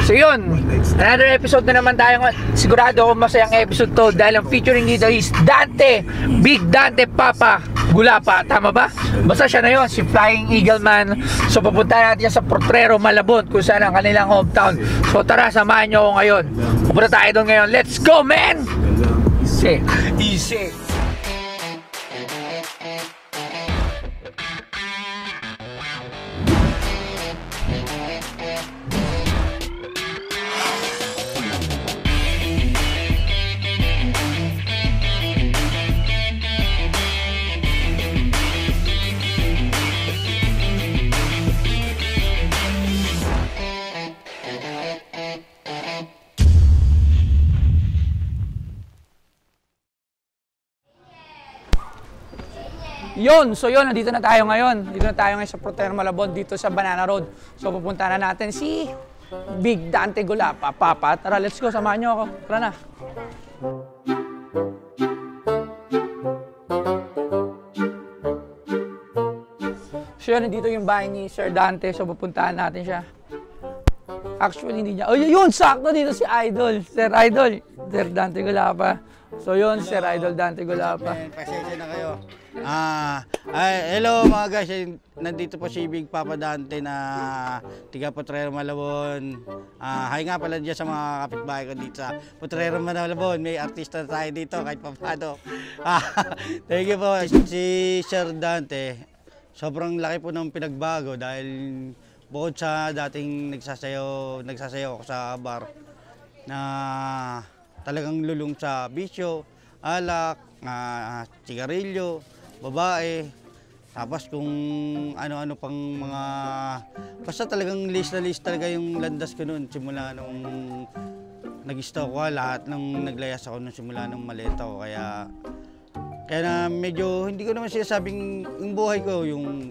So yun, another episode na naman tayo. Sigurado ako masayang episode to dahil ang featuring dito is Dante, Big Dante Papa Gulapa, tama ba? Basta siya na yun, si Flying Eagle Man. So pupunta natin sa Potrero, Malabon, kung saan ang kanilang hometown. So tara, samahan nyo ako ngayon. Pupunta tayo doon ngayon. Let's go, man! Easy, easy. Yun, so yun, nandito na tayo ngayon. Dito na tayo ngayon sa Potrero, Malabon, dito sa Banana Road. So pupunta na natin si Big Dante Gulapa, Papa. Tara, let's go, samahan nyo ako. Tara na. So yun, nandito yung bahay ni Sir Dante. So pupuntahan natin siya. Actually, hindi niya. Oh, yun, sakto dito si Idol. Sir Idol, Sir Dante Gulapa. So yun, hello. Sir Idol Dante Gulapa. Pasensya na kayo. Hello mga guys, nandito po si Big Papa Dante na tiga Potrero, Malabon. Hi nga pala dyan sa mga kapitbahay ko dito sa Potrero, Malabon. May artista na tayo dito kahit papado. Thank you po. Si Sir Dante, sobrang laki po ng pinagbago dahil bukod sa dating nagsasayaw ako sa bar na talagang lulong sa bisyo, alak, sigarilyo, babae, tapos kung ano-ano pang mga, basta talagang list na list talaga yung landas ko noon simula nung nag-stock ko, lahat ng naglayas ako nung simula nung maleta ko, kaya na medyo hindi ko naman sinasabing yung buhay ko yung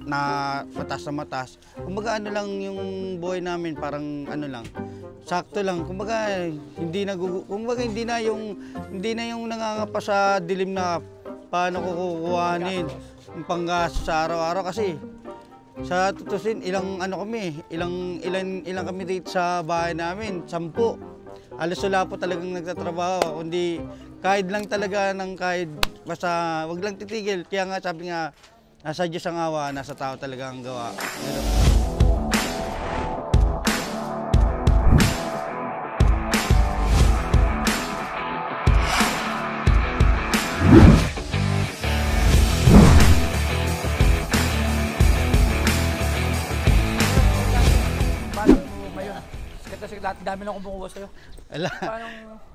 na matas na matas. Kumbaga ano lang yung buhay namin, parang ano lang, sakto lang. Kumbaga hindi na yung nangangapa sa dilim na paano ko kukuhanin yung panggastos sa araw-araw, kasi sa tutusin ilang kami dito sa bahay namin, 10. Alas wala po talagang nagtatrabaho, kundi kahit lang talaga ng kahit basta wag lang titigil. Kaya nga sabi nga, nasa Diyos ang awa, nasa tao talaga ang gawa. Dami lang kumukuha sa'yo.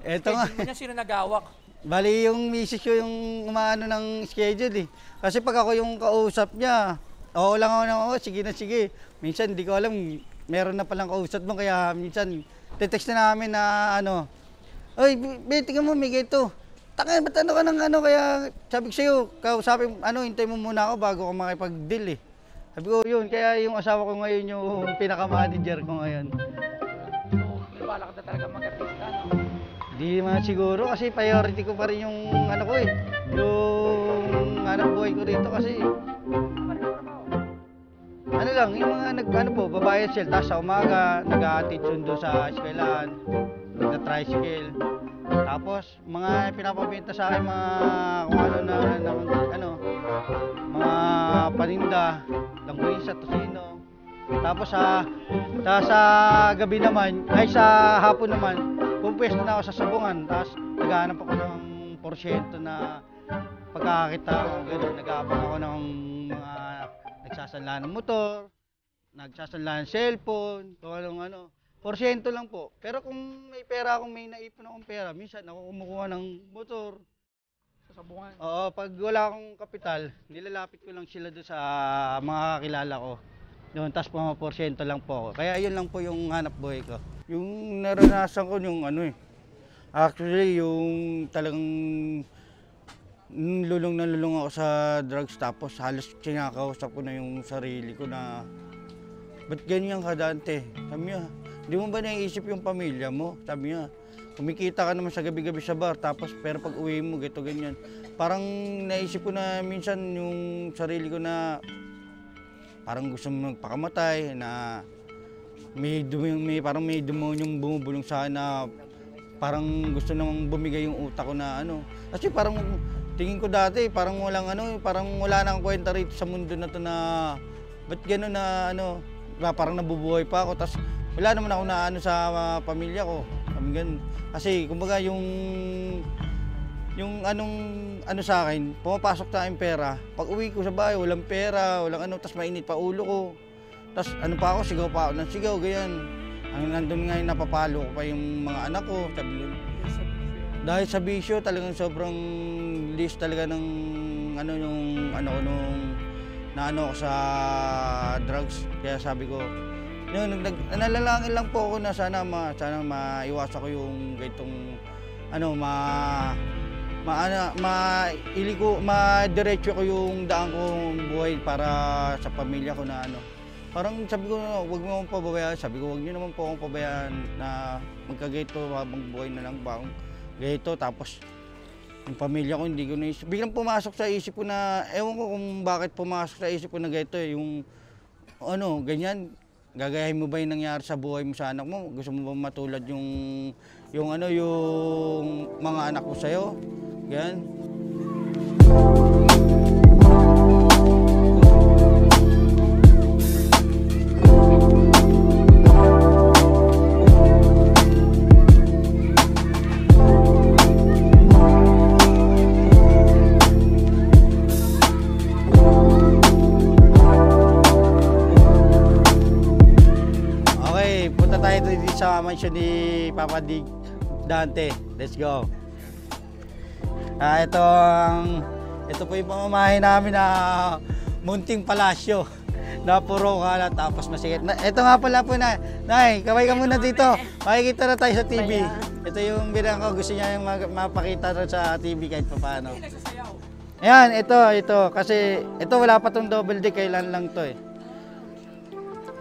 Eto nga. Sino nagawak? Bali yung misis ko yung umaano ng schedule eh. Kasi pag ako yung kausap niya, oo lang ako na, sige na sige. Minsan hindi ko alam, meron na palang kausap mo, kaya minsan text na namin na ano, oy, tingnan mo, may ganito. Taka, ba't ano ka ng ano, kaya sabi ko sa'yo, kausapin, hintay mo muna ako bago ako makipag-deal eh. Sabi ko yun, kaya yung asawa ko ngayon yung pinaka-manager ko ngayon. Wala ka na talaga mag-artista, no? Di man siguro, kasi priority ko pa rin yung ano ko eh. Yung hanap buhay ko dito kasi. Ano lang, yung mga babae sila, tapos sa umaga, nag-a-attend sundo sa eskwelahan, nag-tricycle. Tapos, mga pinapabenta sa akin mga kung mga paninda, langguisa, tosino. Tapos sa gabi naman, sa hapon naman, pumpesto na ako sa sabungan. Tapos naghahanap ako ng porsyento na pagkakita ko, gano'n. Nag-aabang ako ng mga nagsasanla ng motor, nagsasanla ng cellphone, kung ano. Porsyento lang po. Pero kung may pera akong may naipon akong pera, minsan ako kumukuha ng motor. Sa sabungan? Oo, pag wala akong kapital, nilalapit ko lang sila doon sa mga kakilala ko. Doon, tapos porsyento lang po ako. Kaya yun lang po yung hanap buhay ko. Yung naranasan ko yung actually yung talagang lulong na lulong ako sa drugs, tapos halos kinakausap ko na yung sarili ko na ba't ganyan ka, Dante? Sabi niya, hindi mo ba naiisip yung pamilya mo? Sabi niya, kumikita ka naman sa gabi-gabi sa bar, tapos pero pag uwi mo, gito ganyan. Parang naisip ko na minsan yung sarili ko na parang gusto mo magpakamatay, na parang may demonyong bumubulong sa akin na parang gusto namang bumigay yung utak ko na ano. Kasi parang tingin ko dati parang walang ano, parang wala nang kwenta rito sa mundo na to na ba't gano'n na ano, parang nabubuhay pa ako. Tapos wala naman ako na ano sa pamilya ko. Kasi kumbaga yung anong ano sa akin, pumapasok sa akin pera. Pag uwi ko sa bahay, walang pera, walang ano, tas mainit pa ulo ko. Tas ano pa ako, sigaw pa ako ng sigaw, ganyan. Ang nandun nga yung napapalo ko pa yung mga anak ko. Dahil sa bisyo, talagang sobrang list talaga ng ano yung ano ko nung naano ko sa drugs. Kaya sabi ko, nalalangin lang po ako na sana maiwasan ko yung ganitong ano madiretso ko yung daan kong buhay para sa pamilya ko na ano. Parang sabi ko, wag mo akong pabayaan. Sabi ko, wag niyo naman po akong pabayaan na magkagayto habang buhay na lang ba akong gayto. Tapos yung pamilya ko hindi ko naisip. Biglang pumasok sa isip ko na, ewan ko kung bakit pumasok sa isip ko na gayto yung ano, ganyan. Gagayahin mo ba yung nangyari sa buhay mo sa anak mo? Gusto mo ba matulad yung mga anak mo sa'yo? Yan. Okay, punta tayo dito sa mansion ni Papa Dig Dante. Let's go. Ito po yung pamamahay namin na munting palasyo na puro kalat tapos masikip. Ito nga pala po na, Nay, kaway ka muna dito. Makikita na tayo sa TV. Ito yung binang ko, gusto niya yung mapakita na sa TV kahit pa paano. Ayan, ito. Kasi ito wala pa tong double deck, kailan lang to eh.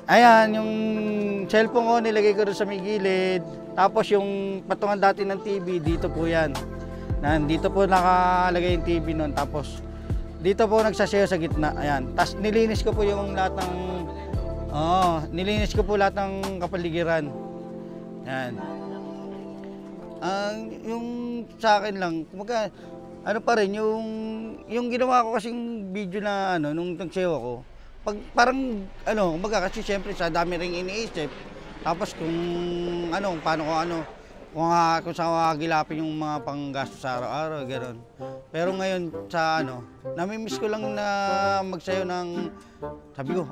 Ayan, yung cellphone ko nilagay ko doon sa may gilid. Tapos yung patungan dati ng TV, dito po yan. Dito po nakalagay yung TV noon. Tapos dito po nagsasayaw sa gitna. Ayan. Tapos nilinis ko po yung lahat ng kapaligiran. Ayan. Yung sa akin lang, kumbaga, ano pa rin, yung ginawa ko kasing video na ano, nung nagsayaw ako, parang ano, kumbaga kasi siyempre sa dami ring iniisip. Tapos kung paano ko kung saan gilapin yung mga panggastos sa araw-araw, gano'n. Pero ngayon sa namimiss ko lang na magsayo ng, sabi ko,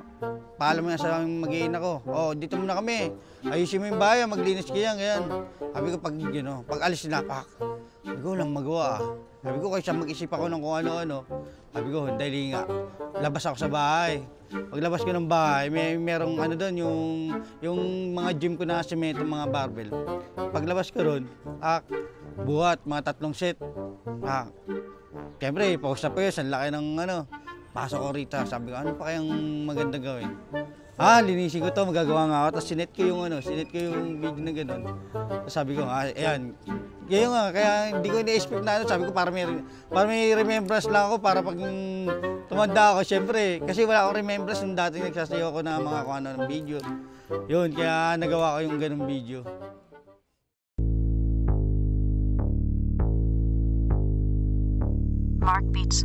paalam nga sa mag-iina ko, dito muna kami, ayusin mo yung bahay, maglinis ka ganyan. Sabi ko, pag alis na, sabi ko, walang magawa. Sabi ko, kaysa mag-isip ako ng kung ano-ano, sabi ko, dahil nga, labas ako sa bahay. Paglabas ko ng bahay, merong doon, yung mga gym ko na semento, mga barbell. Paglabas ko doon, buhat, mga 3 set. Siyempre, paus na pa yun, ang laki ng pasok ko rito. Sabi ko, ano pa kayang maganda gawin? Linisin ko to, magagawa nga ako. Tapos sinet ko yung video na gano'n. Tapos sabi ko, ayan. Ngayon nga, kaya hindi ko na-expect na sabi ko, para may remembrance lang ako para pag tumanda ako, syempre. Kasi wala akong remembrance nung dati nagsasayo ako na mga kung ano ng video. Yun, kaya nagawa ko yung ganung video. Mark Beats.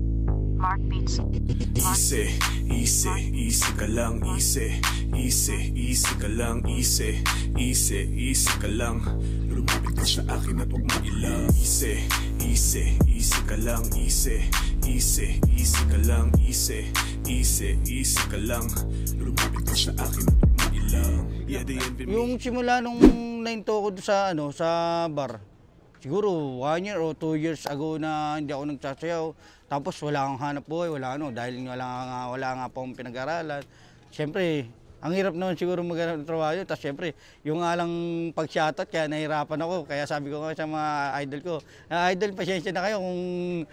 Easy ka lang, easy ka lang, easy ka lang. Lumapit ka sa akin at huwag mo ilang. Easy ka lang, easy ka lang, easy ka lang. Lumapit ka sa akin at huwag mo ilang. Yung simula nung nahinto ko sa bar, siguro 1 year o 2 years ago na hindi ako nagsasayaw. Tapos wala akong hanap buhay, dahil wala nga po akong pinag-aralan. Siyempre, ang hirap naman siguro maghanap ng trabaho. Tapos siyempre, yung nga lang pag-shoutout, kaya nahirapan ako. Kaya sabi ko nga sa mga idol ko, idol, pasensya na kayo kung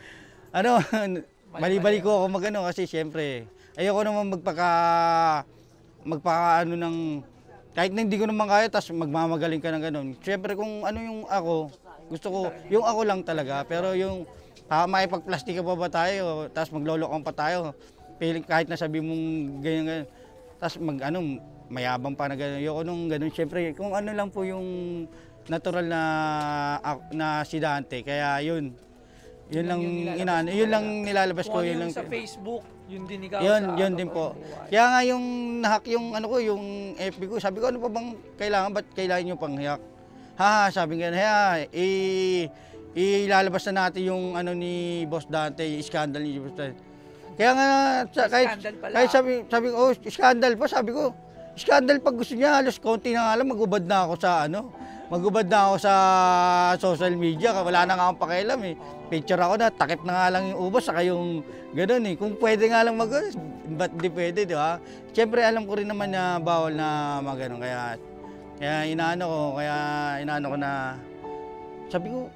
bali-bali ko ako kasi siyempre, ayoko naman kahit na hindi ko naman kaya, tapos magmamagaling ka ng gano'n. Siyempre kung yung ako, gusto ko, yung ako lang talaga. Pero yung maipag-plastika pa ba tayo, tapos maglolokong pa tayo, kahit na sabi mong ganyan. Tapos mayabang pa na gano'n. Ayoko nung gano'n. Siyempre, kung ano lang po yung natural na si Dante. Kaya yun. Yun lang yun lang nilalabas ko. Kung ano Yun lang yung sa Facebook, yun din ikaw yun, sa yun din po. Kaya nga yung nahack yung ano ko, yung FB ko, sabi ko ano pa bang kailangan, ba't kailangan nyo pang hack? Ha, sabi nga, ilalabas na natin yung ano ni Boss Dante, yung scandal ni Boss Dante. Kaya nga, kahit sabi ko, oh, scandal pa, sabi ko, scandal pag gusto niya, halos konti na nga lang, magubad na ako sa ano, magubad na ako sa social media, wala na nga akong pakialam eh. Picture ako na, takip na nga lang yung ubos, saka yung gano'n eh. Kung pwede nga lang ba't di pwede, di ba? Siyempre alam ko rin naman na bawal na mag-ano, kaya inaano ko na, sabi ko,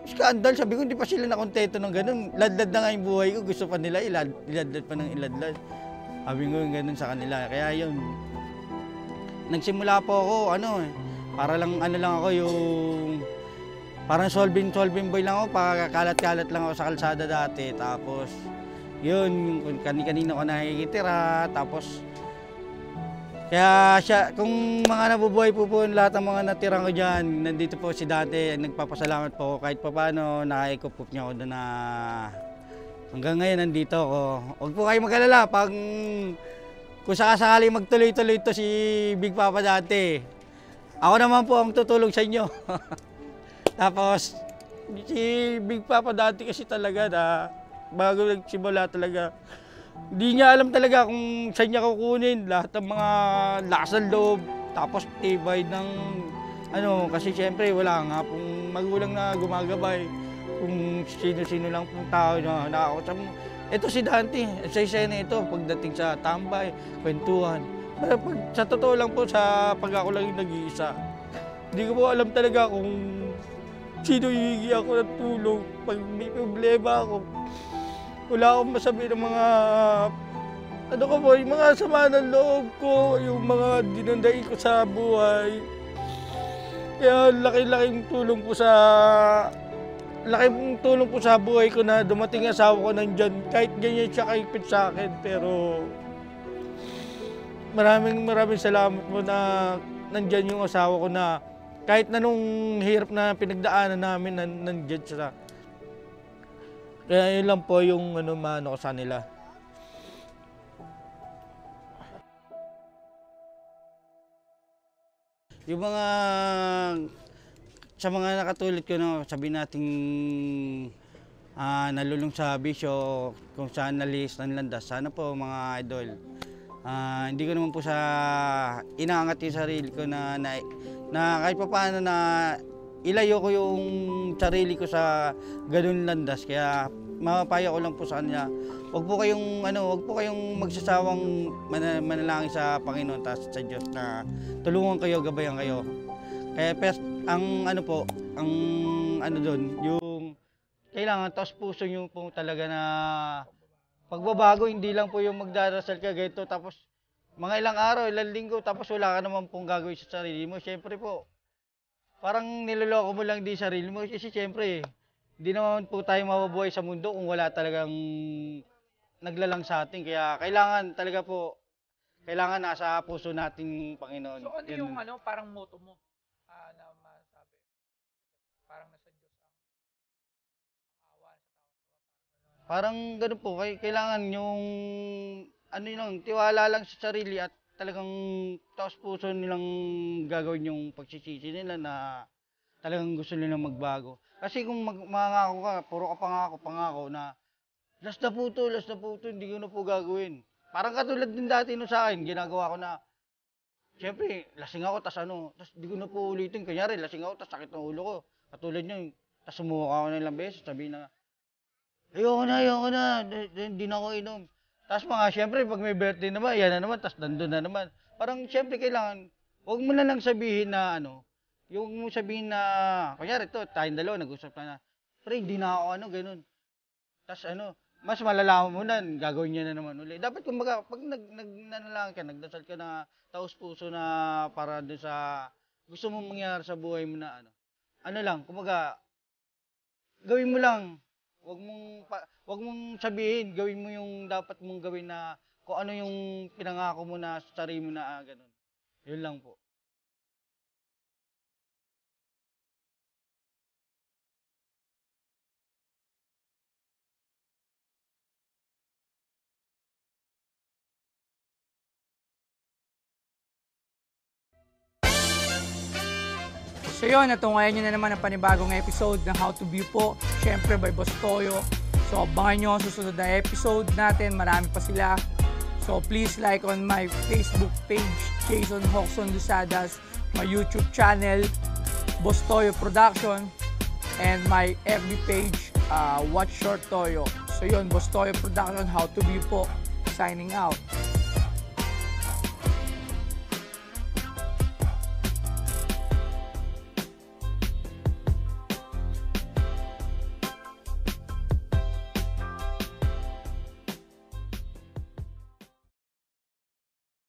scandal, sabi ko, hindi pa sila nakontento ng gano'n. Ladlad na nga yung buhay ko, gusto pa nila, iladlad pa ng iladlad. Sabi ko yung gano'n sa kanila, kaya yun. Nagsimula po ako, para lang ako yung, parang solving boy lang ako, pagkakalat-kalat lang ako sa kalsada dati. Tapos, yun, kani-kanina ko nakikitira. Tapos, kaya siya, kung mga nabubuhay po lahat ng mga natirang ko dyan, nandito po si Dante, nagpapasalamat po ako kahit pa paano, nakaikup niya ako doon na hanggang ngayon nandito ako. Huwag po kayo mag-alala, kung sakasakali magtuloy-tuloy ito si Big Papa Dante, ako naman po ang tutulong sa inyo. Tapos, si Big Papa Dante kasi talaga na bago nagsimula talaga, hindi niya alam talaga kung saan niya kukunin lahat ng mga lakas ng loob, tapos tibay ng kasi siyempre wala nga pong magulang na gumagabay, kung sino-sino lang pong tao na nakakausap mo. Ito si Dante, sa na ito, pagdating sa tambay, kwentuhan. Sa totoo lang po, pag ako lang yung nag-iisa, hindi ko po alam talaga kung sino hihingi ako ng tulong pag may problema ako. Wala akong masabi ng mga yung mga sama ng loob ko, yung mga dinunday ko sa buhay. Kaya laking tulong po sa buhay ko na dumating asawa ko nandyan. Kahit ganyan siya kaipit sa akin, pero maraming salamat po na nandyan yung asawa ko na kahit na nung hirap na pinagdaanan namin, nandyan siya. Kaya yun lang po yung maano ko sa nila. Yung sa mga nakatulad ko, sabi nating nalulung sa bisyo, kung saan nalis ng landas, sana po mga idol. Hindi ko naman po inaangat yung sarili ko na kahit pa paano na ilayo ko yung sarili ko sa ganun landas. Kaya mapapayo ko lang po sa kanya, wag po kayong magsasawang manalangin sa Panginoon at sa Diyos na tulungan kayo, gabayan kayo. Kaya yung kailangan taos puso nyo po talaga na pagbabago, hindi lang po yung magdarasal ka ganito tapos mga ilang araw, ilang linggo, tapos wala ka naman pong gagawin sa sarili mo. Siyempre po, parang niloloko mo lang din sarili mo. Kasi siyempre, hindi naman po tayo mabubuhay sa mundo kung wala talagang naglalang sa atin. Kaya kailangan talaga po, nasa puso nating Panginoon. So ano yung parang motto mo na masabi? Parang nasa Diyos ang awa sa tao. Parang ganun po, kailangan yung tiwala lang sa sarili at talagang taos puso nilang gagawin yung pagsisisi nila na talagang gusto nilang magbago. Kasi kung mangako ka, puro ka pangako na last na po to, hindi ko na po gagawin. Parang katulad din dati sa akin, ginagawa ko na, siyempre, lasing ako, tas hindi ko na po ulitin. Kanyari, lasing ako, tas sakit ng ulo ko. Katulad nyo, tas sumuka ako na ilang beses, sabi na, ayoko na, hindi na ako inom. Tapos siyempre, pag may birthday naman, yan na naman, tas nandun na naman. Parang siyempre kailangan, huwag mo na lang sabihin na yung sabihin na, kunyari ito, tayong dalawa, nag-usap na, pre, hindi na ako ganun. Tapos mas malalaman mo na, gagawin niya na naman ulit. Dapat kumbaga, pag nanalangin ka, nagdasal ka na taos puso na para doon sa gusto mong mangyari sa buhay mo na kumbaga, gawin mo lang. Wag mong sabihin, gawin mo yung dapat mong gawin na kung ano yung pinangako mo na sa sarili mo na ganun. Yun lang po. So yun, natungayan nyo na naman ang panibagong episode ng How to View po. Syempre by Boss Toyo. So abangan nyo ang susunod na episode natin. Marami pa sila. So please like on my Facebook page, Jason Hoxon Lusadas, my YouTube channel, Boss Toyo Production, and my FB page, Watch Short Toyo. So yun, Boss Toyo Production, How to View po. Signing out.